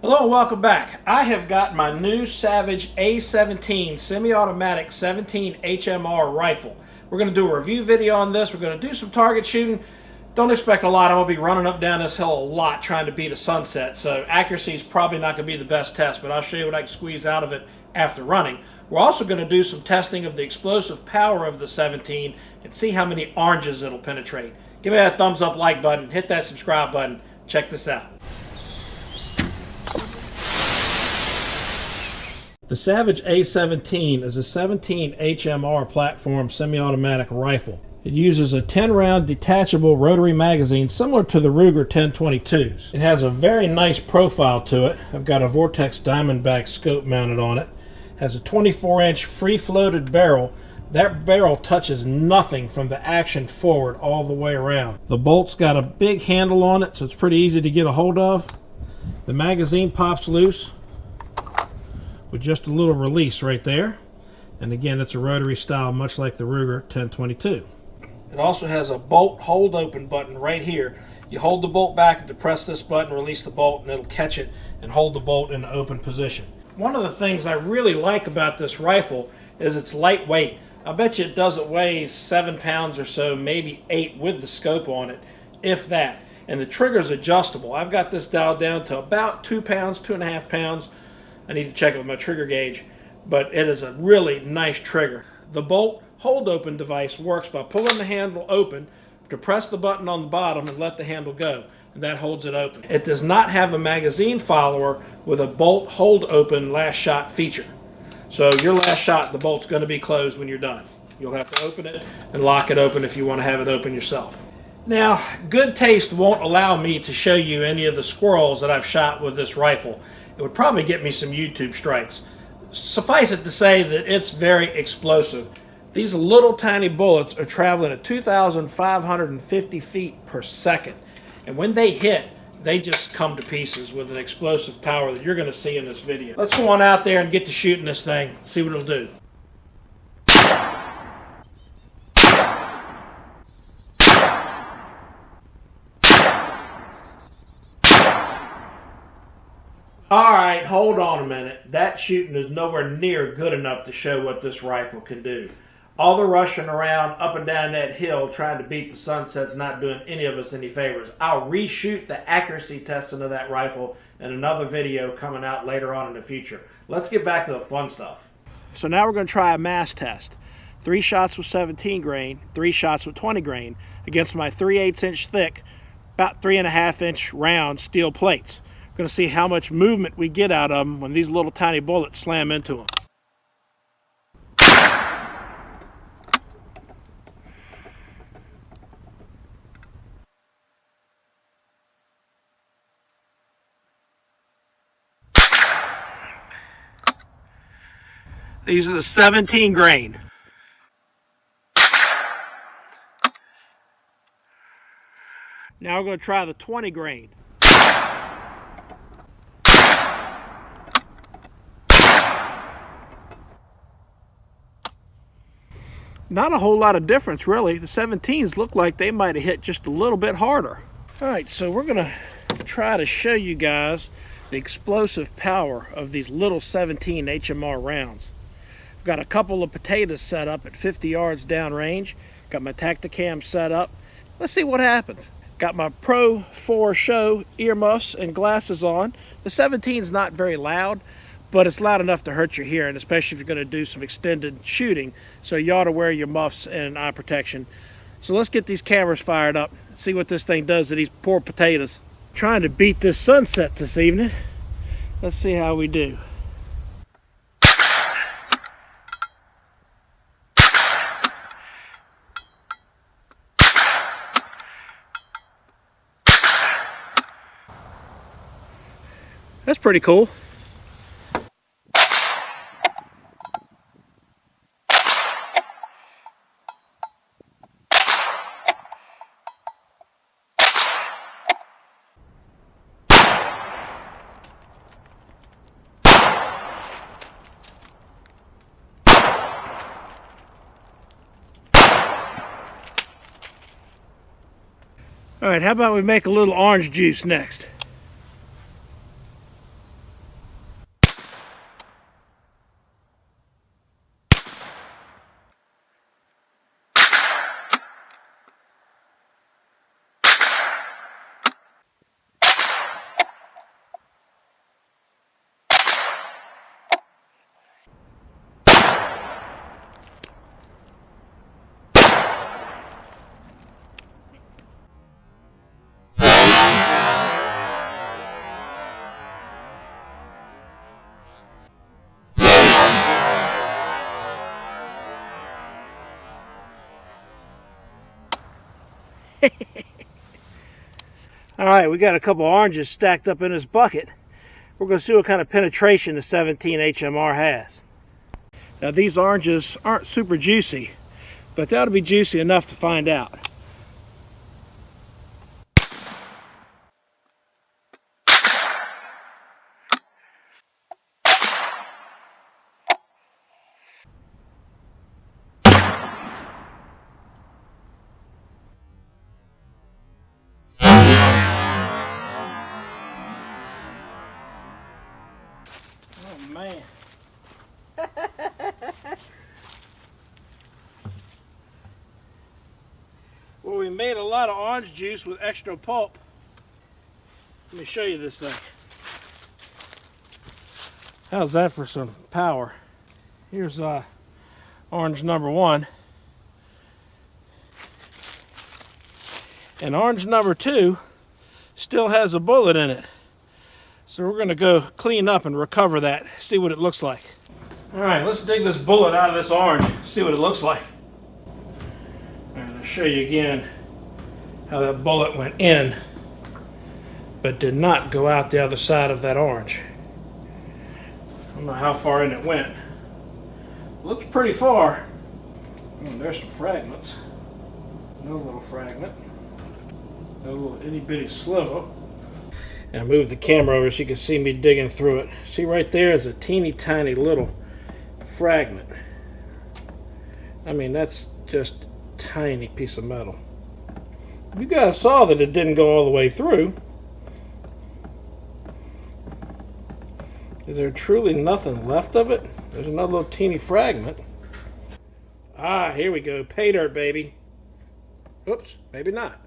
Hello and welcome back. I have got my new Savage A17 semi-automatic 17 HMR rifle. We're going to do a review video on this. We're going to do some target shooting. Don't expect a lot. I'm going to be running up down this hill a lot trying to beat a sunset, so accuracy is probably not going to be the best test, but I'll show you what I can squeeze out of it after running. We're also going to do some testing of the explosive power of the 17 and see how many oranges it'll penetrate. Give me that thumbs up like button, hit that subscribe button. Check this out. The Savage A17 is a 17 HMR platform semi-automatic rifle. It uses a 10-round detachable rotary magazine similar to the Ruger 1022s. It has a very nice profile to it. I've got a Vortex Diamondback scope mounted on it. It has a 24-inch free-floated barrel. That barrel touches nothing from the action forward all the way around. The bolt's got a big handle on it, so it's pretty easy to get a hold of. The magazine pops loose with just a little release right there, and again it's a rotary style much like the Ruger 1022. It also has a bolt hold open button right here. You hold the bolt back and depress this button, release the bolt, and it'll catch it and hold the bolt in the open position. One of the things I really like about this rifle is it's lightweight. I bet you it doesn't weigh 7 pounds or so, maybe 8 with the scope on it, if that. And the trigger's adjustable. I've got this dialed down to about 2 pounds, 2.5 pounds. I need to check it with my trigger gauge, but it is a really nice trigger. The bolt hold open device works by pulling the handle open, depress the button on the bottom and let the handle go, and that holds it open. It does not have a magazine follower with a bolt hold open last shot feature. So your last shot, the bolt's going to be closed when you're done. You'll have to open it and lock it open if you want to have it open yourself. Now, good taste won't allow me to show you any of the squirrels that I've shot with this rifle. It would probably get me some YouTube strikes. Suffice it to say that it's very explosive. These little tiny bullets are traveling at 2,550 feet per second. And when they hit, they just come to pieces with an explosive power that you're going to see in this video. Let's go on out there and get to shooting this thing, see what it'll do. Alright, hold on a minute. That shooting is nowhere near good enough to show what this rifle can do. All the rushing around up and down that hill trying to beat the sunset's not doing any of us any favors. I'll reshoot the accuracy testing of that rifle in another video coming out later on in the future. Let's get back to the fun stuff. So now we're going to try a mass test. 3 shots with 17 grain, 3 shots with 20 grain against my 3/8 inch thick, about 3.5 inch round steel plates. We're going to see how much movement we get out of them when these little tiny bullets slam into them. These are the 17 grain. Now we're going to try the 20 grain. Not a whole lot of difference really. The 17s look like they might have hit just a little bit harder. Alright, so we're going to try to show you guys the explosive power of these little 17 HMR rounds. I've got a couple of potatoes set up at 50 yards downrange. Got my TheTactacam set up. Let's see what happens. Got my Pro 4 Show earmuffs and glasses on. The 17's not very loud, but it's loud enough to hurt your hearing, especially if you're going to do some extended shooting. So you ought to wear your muffs and eye protection. So let's get these cameras fired up, see what this thing does to these poor potatoes. Trying to beat this sunset this evening. Let's see how we do. That's pretty cool. All right, how about we make a little orange juice next? Alright, we got a couple oranges stacked up in this bucket. We're going to see what kind of penetration the 17 HMR has. Now these oranges aren't super juicy, but they ought to be juicy enough to find out. Oh man. Well, we made a lot of orange juice with extra pulp. Let me show you this thing. How's that for some power? Here's orange number 1. And orange number 2 still has a bullet in it. So we're going to go clean up and recover that, see what it looks like. Alright, let's dig this bullet out of this orange, see what it looks like. And I'll show you again how that bullet went in, but did not go out the other side of that orange. I don't know how far in it went. Looks pretty far. Oh, there's some fragments. No little fragment. No little itty bitty sliver. Now move the camera over so you can see me digging through it. See right there is a teeny tiny little fragment. I mean, that's just a tiny piece of metal. You guys saw that it didn't go all the way through. Is there truly nothing left of it? There's another little teeny fragment. Ah, here we go. Pay dirt, baby. Oops, maybe not.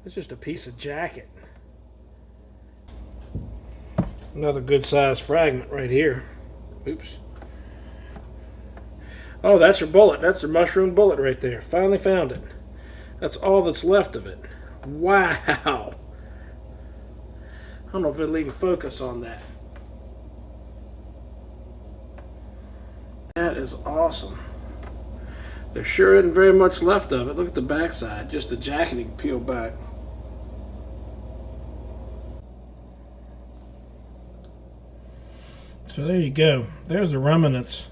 It's just a piece of jacket. Another good sized fragment right here. Oops. Oh, that's her bullet. That's her mushroom bullet right there. Finally found it. That's all that's left of it. Wow. I don't know if it'll even focus on that. That is awesome. There sure isn't very much left of it. Look at the backside. Just the jacket you can peel back. So there you go. There's the remnants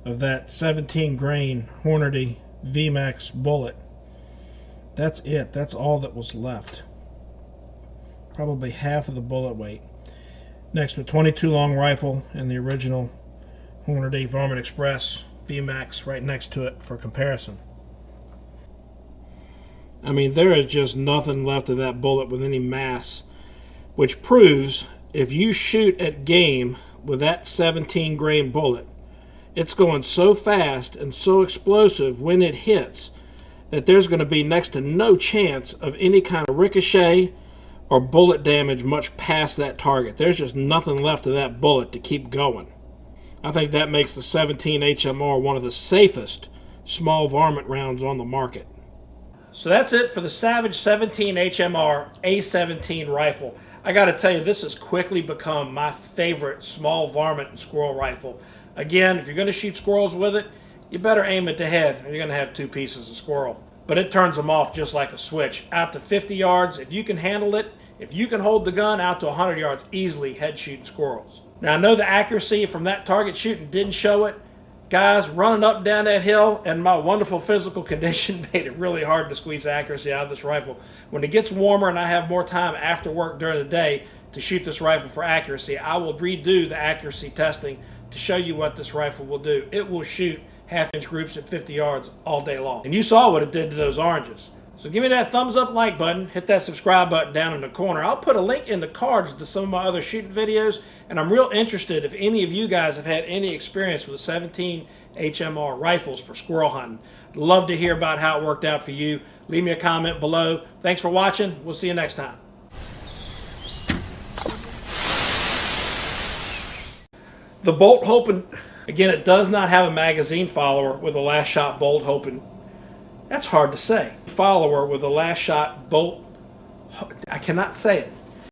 of that 17 grain Hornady VMAX bullet. That's it. That's all that was left. Probably half of the bullet weight. Next to a 22 long rifle and the original Hornady Varmint Express VMAX right next to it for comparison. I mean, there is just nothing left of that bullet with any mass, which proves if you shoot at game with that 17 grain bullet, it's going so fast and so explosive when it hits that there's going to be next to no chance of any kind of ricochet or bullet damage much past that target. There's just nothing left of that bullet to keep going. I think that makes the 17 HMR one of the safest small varmint rounds on the market. So that's it for the Savage 17 HMR A17 rifle. I got to tell you, this has quickly become my favorite small varmint and squirrel rifle. Again, if you're going to shoot squirrels with it, you better aim at the head or you're going to have 2 pieces of squirrel. But it turns them off just like a switch. Out to 50 yards, if you can handle it, if you can hold the gun out to 100 yards, easily head shooting squirrels. Now I know the accuracy from that target shooting didn't show it. Guys, running up and down that hill and my wonderful physical condition made it really hard to squeeze accuracy out of this rifle. When it gets warmer and I have more time after work during the day to shoot this rifle for accuracy, I will redo the accuracy testing to show you what this rifle will do. It will shoot half-inch groups at 50 yards all day long. And you saw what it did to those oranges. So give me that thumbs up like button, hit that subscribe button down in the corner. I'll put a link in the cards to some of my other shooting videos, and I'm real interested if any of you guys have had any experience with the 17 HMR rifles for squirrel hunting. I'd love to hear about how it worked out for you. Leave me a comment below. Thanks for watching. We'll see you next time. The bolt hoping, again, it does not have a magazine follower with a last shot bolt hoping. That's hard to say. Follower with a last shot bolt. I cannot say it.